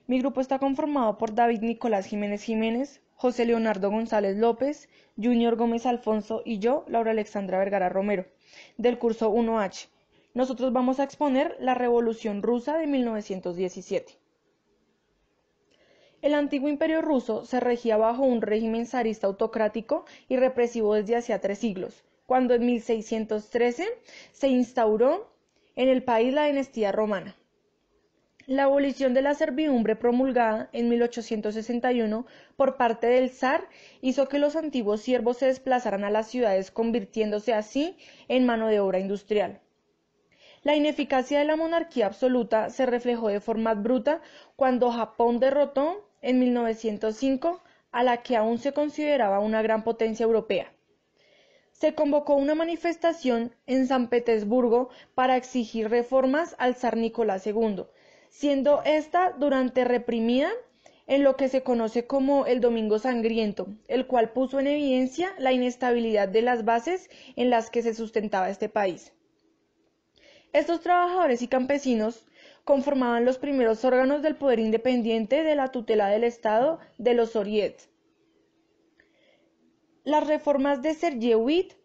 Mi grupo está conformado por David Nicolás Jiménez Jiménez, José Leonardo González López, Junior Gómez Alfonso y yo, Laura Alexandra Vergara Romero, del curso 1H. Nosotros vamos a exponer la Revolución Rusa de 1917. El antiguo imperio ruso se regía bajo un régimen zarista autocrático y represivo desde hacía 3 siglos, cuando en 1613 se instauró en el país la dinastía romana. La abolición de la servidumbre promulgada en 1861 por parte del zar hizo que los antiguos siervos se desplazaran a las ciudades, convirtiéndose así en mano de obra industrial. La ineficacia de la monarquía absoluta se reflejó de forma bruta cuando Japón derrotó en 1905 a la que aún se consideraba una gran potencia europea. Se convocó una manifestación en San Petersburgo para exigir reformas al zar Nicolás II, siendo esta durante reprimida en lo que se conoce como el Domingo Sangriento, el cual puso en evidencia la inestabilidad de las bases en las que se sustentaba este país. Estos trabajadores y campesinos conformaban los primeros órganos del poder independiente de la tutela del Estado de los Soviets. Las reformas de Sergeyevich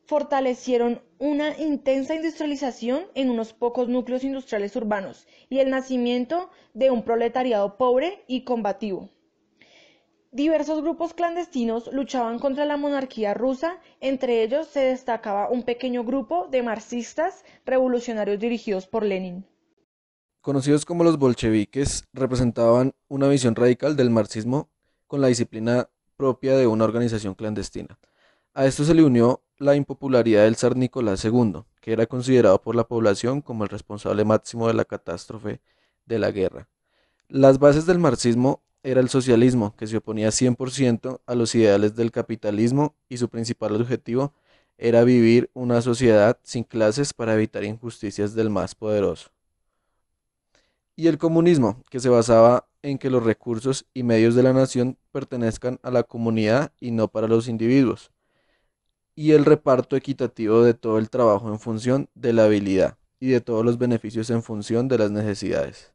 fortalecieron una intensa industrialización en unos pocos núcleos industriales urbanos y el nacimiento de un proletariado pobre y combativo. Diversos grupos clandestinos luchaban contra la monarquía rusa, entre ellos se destacaba un pequeño grupo de marxistas revolucionarios dirigidos por Lenin. Conocidos como los bolcheviques, representaban una visión radical del marxismo con la disciplina propia de una organización clandestina. A esto se le unió la impopularidad del zar Nicolás II, que era considerado por la población como el responsable máximo de la catástrofe de la guerra. Las bases del marxismo era el socialismo, que se oponía 100% a los ideales del capitalismo y su principal objetivo era vivir una sociedad sin clases para evitar injusticias del más poderoso. Y el comunismo, que se basaba en que los recursos y medios de la nación pertenezcan a la comunidad y no para los individuos, y el reparto equitativo de todo el trabajo en función de la habilidad y de todos los beneficios en función de las necesidades.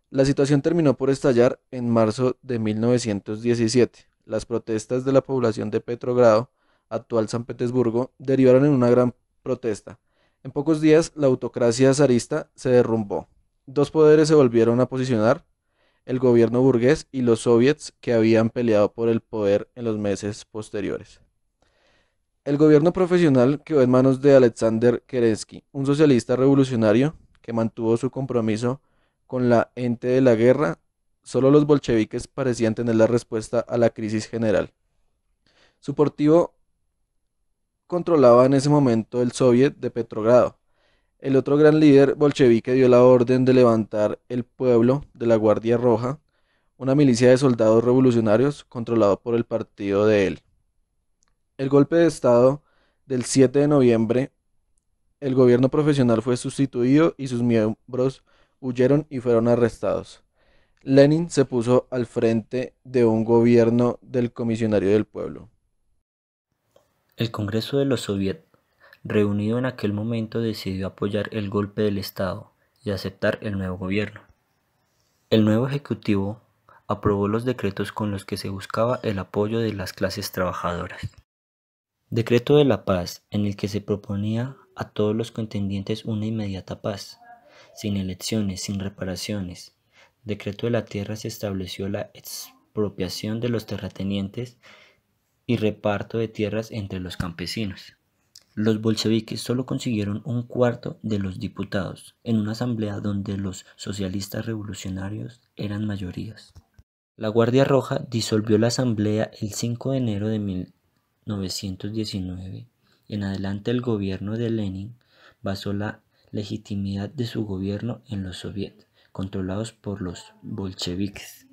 La situación terminó por estallar en marzo de 1917. Las protestas de la población de Petrogrado, actual San Petersburgo, derivaron en una gran protesta. En pocos días, la autocracia zarista se derrumbó. Dos poderes se volvieron a posicionar, el gobierno burgués y los soviets que habían peleado por el poder en los meses posteriores. El gobierno profesional quedó en manos de Alexander Kerensky, un socialista revolucionario que mantuvo su compromiso con la ente de la guerra. Solo los bolcheviques parecían tener la respuesta a la crisis general. Su partido controlaba en ese momento el Soviet de Petrogrado. El otro gran líder bolchevique dio la orden de levantar el pueblo de la Guardia Roja, una milicia de soldados revolucionarios controlado por el partido de él. El golpe de estado del 7 de noviembre, el gobierno profesional fue sustituido y sus miembros huyeron y fueron arrestados. Lenin se puso al frente de un gobierno del comisionario del pueblo. El Congreso de los Soviets, reunido en aquel momento, decidió apoyar el golpe del Estado y aceptar el nuevo gobierno. El nuevo ejecutivo aprobó los decretos con los que se buscaba el apoyo de las clases trabajadoras. Decreto de la paz, en el que se proponía a todos los contendientes una inmediata paz, sin elecciones, sin reparaciones. Decreto de la tierra, se estableció la expropiación de los terratenientes y reparto de tierras entre los campesinos. Los bolcheviques solo consiguieron un cuarto de los diputados en una asamblea donde los socialistas revolucionarios eran mayorías. La Guardia Roja disolvió la asamblea el 5 de enero de 1919. En adelante el gobierno de Lenin basó la legitimidad de su gobierno en los soviets, controlados por los bolcheviques.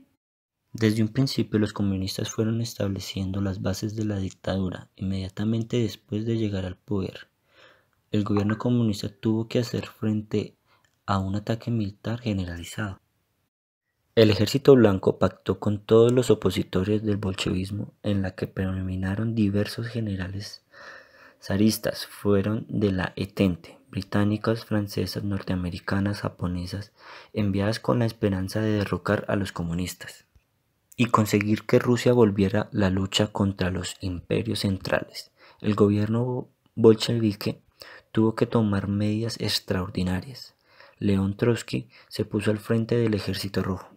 Desde un principio los comunistas fueron estableciendo las bases de la dictadura. Inmediatamente después de llegar al poder, el gobierno comunista tuvo que hacer frente a un ataque militar generalizado. El Ejército Blanco pactó con todos los opositores del bolchevismo, en la que predominaron diversos generales zaristas. Fueron de la Entente, británicas, francesas, norteamericanas, japonesas, enviadas con la esperanza de derrocar a los comunistas y conseguir que Rusia volviera la lucha contra los imperios centrales. El gobierno bolchevique tuvo que tomar medidas extraordinarias. León Trotsky se puso al frente del Ejército Rojo.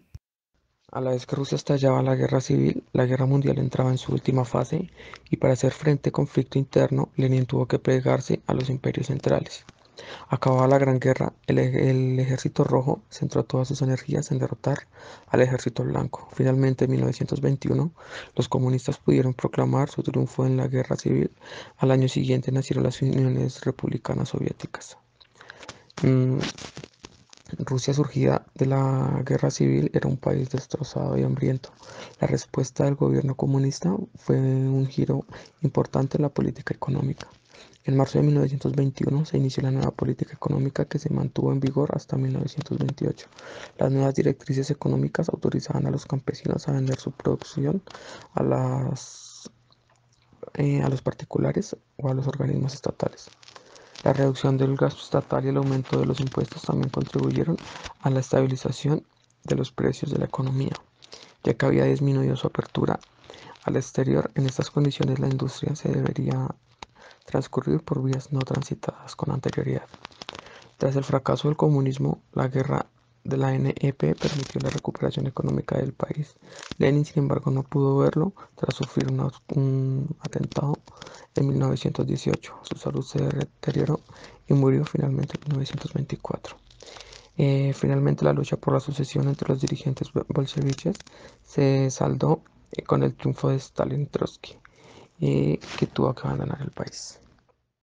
A la vez que Rusia estallaba la guerra civil, la guerra mundial entraba en su última fase y para hacer frente al conflicto interno, Lenin tuvo que plegarse a los imperios centrales. Acabada la Gran Guerra, el Ejército Rojo centró todas sus energías en derrotar al Ejército Blanco. Finalmente, en 1921, los comunistas pudieron proclamar su triunfo en la guerra civil. Al año siguiente nacieron las Uniones Republicanas Soviéticas. Rusia, surgida de la guerra civil, era un país destrozado y hambriento. La respuesta del gobierno comunista fue un giro importante en la política económica. En marzo de 1921 se inició la nueva política económica que se mantuvo en vigor hasta 1928. Las nuevas directrices económicas autorizaban a los campesinos a vender su producción a los particulares o a los organismos estatales. La reducción del gasto estatal y el aumento de los impuestos también contribuyeron a la estabilización de los precios de la economía, ya que había disminuido su apertura al exterior. En estas condiciones, la industria se debería transcurrir por vías no transitadas con anterioridad. Tras el fracaso del comunismo, la guerra de la NEP permitió la recuperación económica del país. Lenin, sin embargo, no pudo verlo tras sufrir un atentado en 1918. Su salud se deterioró y murió finalmente en 1924. Finalmente, la lucha por la sucesión entre los dirigentes bolcheviques se saldó con el triunfo de Stalin y Trotsky, que tuvo que abandonar el país.